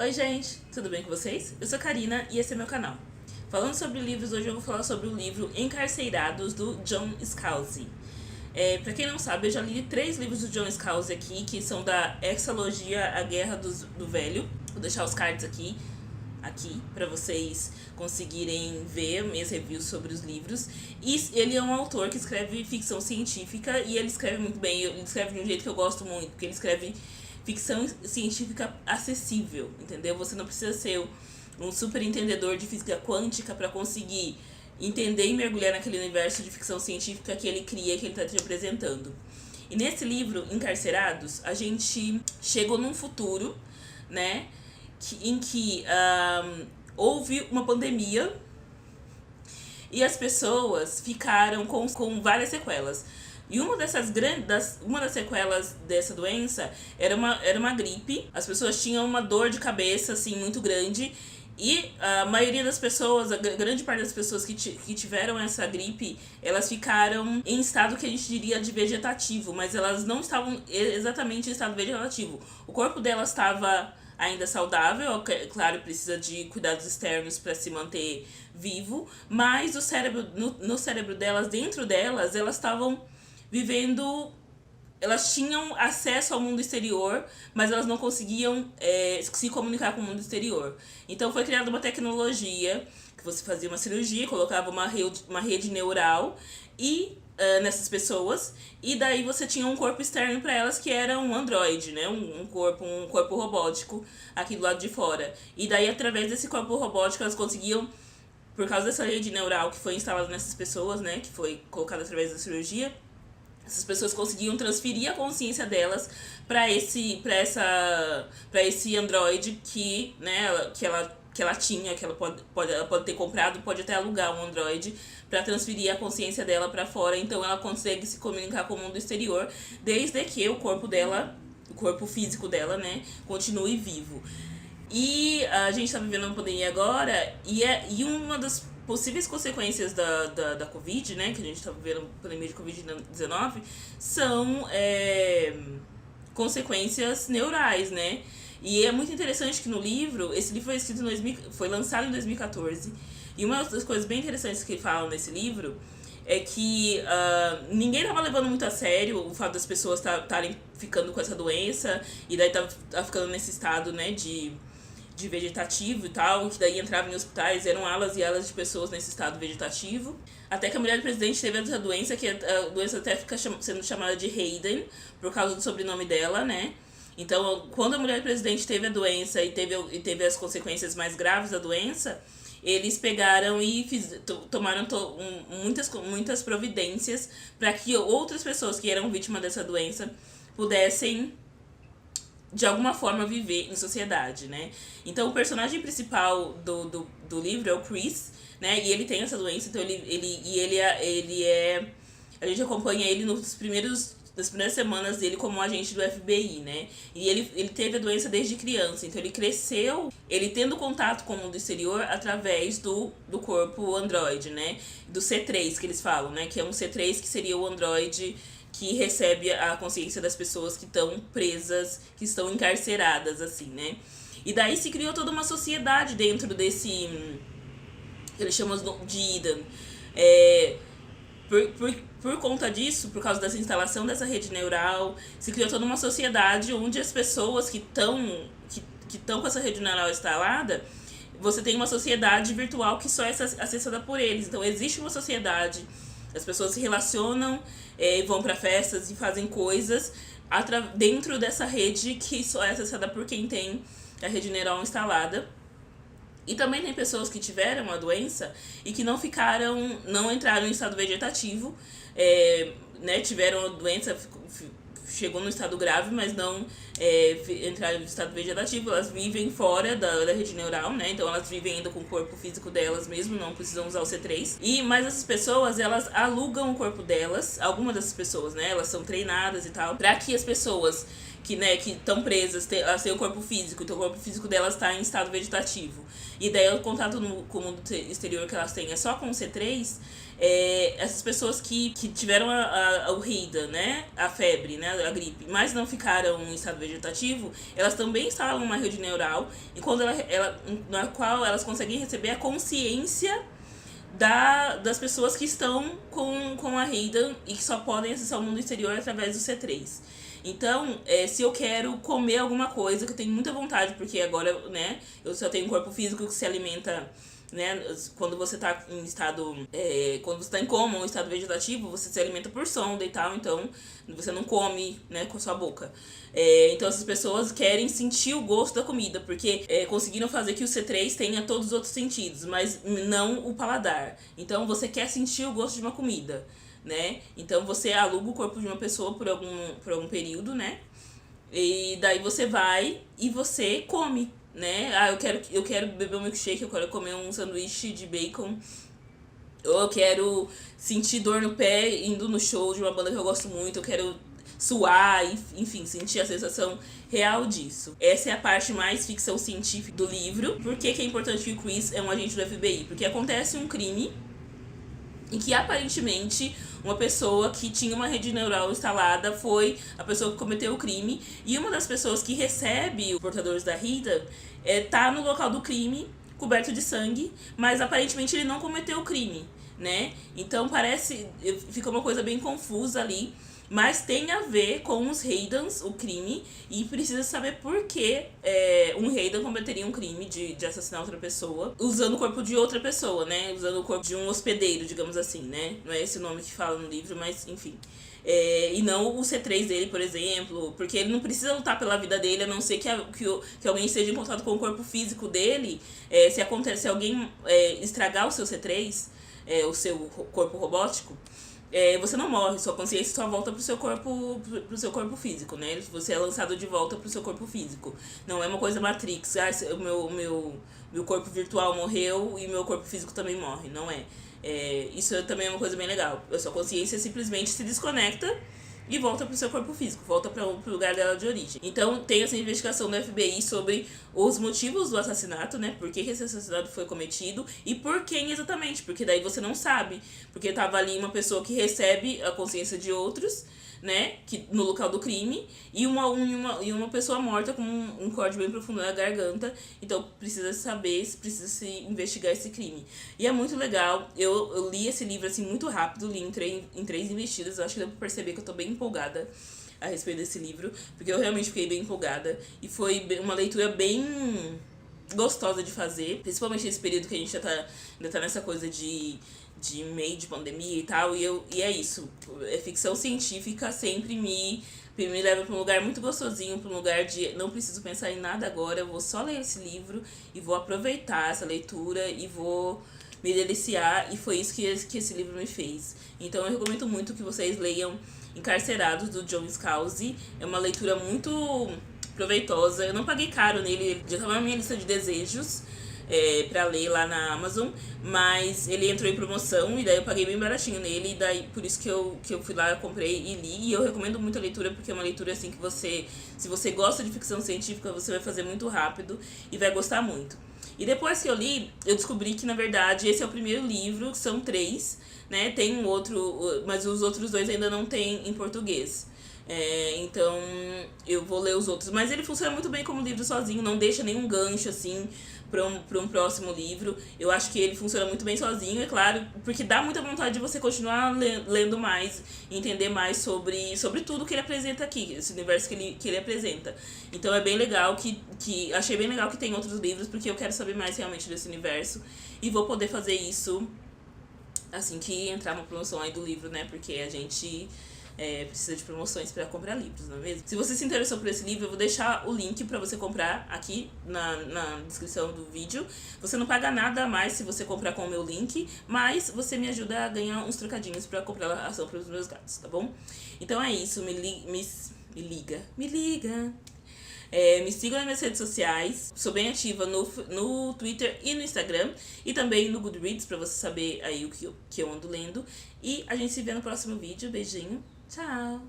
Oi gente, tudo bem com vocês? Eu sou a Karina e esse é meu canal. Falando sobre livros, hoje eu vou falar sobre o livro Encarcerados, do John Scalzi. Pra quem não sabe, eu já li 3 livros do John Scalzi aqui, que são da Hexalogia A Guerra do Velho. Vou deixar os cards aqui para vocês conseguirem ver minhas reviews sobre os livros. E ele é um autor que escreve ficção científica e ele escreve muito bem, ele escreve de um jeito que eu gosto muito, porque ele escreve ficção científica acessível, entendeu? Você não precisa ser um super entendedor de física quântica para conseguir entender e mergulhar naquele universo de ficção científica que ele cria, que ele está te apresentando. E nesse livro, Encarcerados, a gente chegou num futuro, né, em que houve uma pandemia e as pessoas ficaram com várias sequelas. E uma das sequelas dessa doença era uma gripe. As pessoas tinham uma dor de cabeça assim muito grande. E a maioria das pessoas, a grande parte das pessoas que tiveram essa gripe, elas ficaram em estado que a gente diria de vegetativo, mas elas não estavam exatamente em estado vegetativo. O corpo delas estava ainda saudável, claro, precisa de cuidados externos para se manter vivo, mas o cérebro, no cérebro delas, dentro delas, elas estavam vivendo, elas tinham acesso ao mundo exterior, mas elas não conseguiam se comunicar com o mundo exterior. Então foi criada uma tecnologia que você fazia uma cirurgia, colocava uma rede neural nessas pessoas, e daí você tinha um corpo externo para elas que era um androide, né? Um corpo robótico aqui do lado de fora. E daí, através desse corpo robótico, elas conseguiam, por causa dessa rede neural que foi instalada nessas pessoas, né? Que foi colocada através da cirurgia, essas pessoas conseguiam transferir a consciência delas para esse androide que, né, que ela tinha, que ela pode ter comprado, pode até alugar um androide para transferir a consciência dela para fora. Então ela consegue se comunicar com o mundo exterior, desde que o corpo dela, o corpo físico dela, né, continue vivo. E a gente tá vivendo uma pandemia agora, e uma das possíveis consequências da Covid, né, que a gente tá vivendo a pandemia de Covid-19, são consequências neurais, né? E é muito interessante que no livro, esse livro foi escrito foi lançado em 2014, e uma das coisas bem interessantes que ele fala nesse livro é que ninguém tava levando muito a sério o fato das pessoas estarem ficando com essa doença, e daí tá ficando nesse estado, né, de vegetativo e tal, que daí entravam em hospitais, eram alas e alas de pessoas nesse estado vegetativo. Até que a mulher do presidente teve essa doença, que a doença até fica sendo chamada de Hayden, por causa do sobrenome dela, né? Então, quando a mulher do presidente teve a doença e teve as consequências mais graves da doença, eles pegaram e tomaram muitas providências para que outras pessoas que eram vítimas dessa doença pudessem de alguma forma viver em sociedade, né? Então o personagem principal do livro é o Chris, né? E ele tem essa doença, então a gente acompanha ele nas primeiras semanas dele como um agente do FBI, né? E ele teve a doença desde criança, então ele cresceu, ele tendo contato com o mundo exterior através do corpo androide, né? Do C3 que eles falam, né? Que é um C3 que seria o androide que recebe a consciência das pessoas que estão presas, que estão encarceradas, assim, né? E daí se criou toda uma sociedade dentro desse, que eles chamam de Eden. Por conta disso, por causa dessa instalação dessa rede neural, se criou toda uma sociedade onde as pessoas que estão com essa rede neural instalada, você tem uma sociedade virtual que só é acessada por eles. Então existe uma sociedade, as pessoas se relacionam, vão para festas e fazem coisas dentro dessa rede que só é acessada por quem tem a rede neural instalada. E também tem pessoas que tiveram a doença e que não entraram em estado vegetativo, né, tiveram a doença, chegou no estado grave, mas não entraram no estado vegetativo. Elas vivem fora da rede neural, né? Então elas vivem ainda com o corpo físico delas mesmo, não precisam usar o C3. Mas essas pessoas, elas alugam o corpo delas, algumas dessas pessoas, né? Elas são treinadas e tal, pra que as pessoas que estão presas, elas têm o corpo físico, então o corpo físico delas está em estado vegetativo. E daí o contato com o mundo exterior que elas têm é só com o C3. Essas pessoas que tiveram o RIDA, né, a febre, né, a gripe, mas não ficaram em estado vegetativo, elas também instalam uma rede neural, e quando na qual elas conseguem receber a consciência das pessoas que estão com a Hayden e que só podem acessar o mundo exterior através do C3. Então, se eu quero comer alguma coisa, que eu tenho muita vontade, porque agora, né, eu só tenho um corpo físico que se alimenta, né, quando você tá em estado, quando você tá em coma, um estado vegetativo, você se alimenta por sonda e tal, então você não come, né, com a sua boca. Então essas pessoas querem sentir o gosto da comida, porque conseguiram fazer que o C3 tenha todos os outros sentidos, mas não o paladar. Então você quer sentir o gosto de uma comida, né? Então você aluga o corpo de uma pessoa por algum período, né? E daí você vai e você come, né? Ah, eu quero beber um milkshake, eu quero comer um sanduíche de bacon, ou eu quero sentir dor no pé indo no show de uma banda que eu gosto muito, eu quero suar, enfim, sentir a sensação real disso. Essa é a parte mais ficção científica do livro. Por que é importante que o Chris é um agente do FBI? Porque acontece um crime em que aparentemente uma pessoa que tinha uma rede neural instalada foi a pessoa que cometeu o crime, e uma das pessoas que recebe os portadores da Rita tá no local do crime, coberto de sangue, mas aparentemente ele não cometeu o crime, né? Então fica uma coisa bem confusa ali, mas tem a ver com os Haydens, o crime, e precisa saber por que um Hayden cometeria um crime de assassinar outra pessoa usando o corpo de outra pessoa, né? Usando o corpo de um hospedeiro, digamos assim, né? Não é esse o nome que fala no livro, mas enfim. E não o C3 dele, por exemplo, porque ele não precisa lutar pela vida dele, a não ser que alguém esteja em contato com o corpo físico dele. Se alguém estragar o seu C3, o seu corpo robótico, você não morre, sua consciência só volta pro seu corpo físico, né? Você é lançado de volta pro seu corpo físico. Não é uma coisa Matrix, o meu corpo virtual morreu e meu corpo físico também morre, não é. Isso também é uma coisa bem legal. A sua consciência simplesmente se desconecta e volta pro seu corpo físico, volta pro lugar dela de origem. Então tem essa investigação do FBI sobre os motivos do assassinato, né? Por que esse assassinato foi cometido e por quem exatamente, porque daí você não sabe. Porque tava ali uma pessoa que recebe a consciência de outros, né, no local do crime, e uma pessoa morta com um corte bem profundo na garganta. Então precisa se investigar esse crime. E é muito legal. Eu li esse livro assim muito rápido, li em 3 investidas. Eu acho que deu pra perceber que eu tô bem empolgada a respeito desse livro, porque eu realmente fiquei bem empolgada, e foi uma leitura bem gostosa de fazer, principalmente nesse período que a gente ainda tá nessa coisa de meio de pandemia e tal, e é isso. Ficção científica sempre me leva pra um lugar muito gostosinho, pra um lugar de não preciso pensar em nada agora, eu vou só ler esse livro e vou aproveitar essa leitura e vou me deliciar, e foi isso que esse livro me fez. Então eu recomendo muito que vocês leiam Encarcerados, do John Scalzi. É uma leitura muito proveitosa. Eu não paguei caro nele, ele já estava na minha lista de desejos pra ler lá na Amazon, mas ele entrou em promoção e daí eu paguei bem baratinho nele, e daí por isso que eu fui lá, comprei e li. E eu recomendo muito a leitura, porque é uma leitura assim que se você gosta de ficção científica, você vai fazer muito rápido e vai gostar muito. E depois que eu li, eu descobri que na verdade esse é o primeiro livro, são 3, né? Tem um outro, mas os outros 2 ainda não tem em português. Então eu vou ler os outros, mas ele funciona muito bem como livro sozinho, não deixa nenhum gancho assim para um próximo livro. Eu acho que ele funciona muito bem sozinho, é claro, porque dá muita vontade de você continuar lendo mais, entender mais sobre tudo que ele apresenta aqui, esse universo que ele apresenta. Então é bem legal achei bem legal que tem outros livros, porque eu quero saber mais realmente desse universo, e vou poder fazer isso assim que entrar uma promoção aí do livro, né? Porque a gente precisa de promoções para comprar livros, não é mesmo? Se você se interessou por esse livro, eu vou deixar o link para você comprar aqui na descrição do vídeo. Você não paga nada a mais se você comprar com o meu link, mas você me ajuda a ganhar uns trocadinhos para comprar a ração para os meus gatos, tá bom? Então é isso, me liga. Me sigam nas minhas redes sociais, sou bem ativa no Twitter e no Instagram, e também no Goodreads, pra você saber aí o que eu ando lendo. E a gente se vê no próximo vídeo. Beijinho, tchau!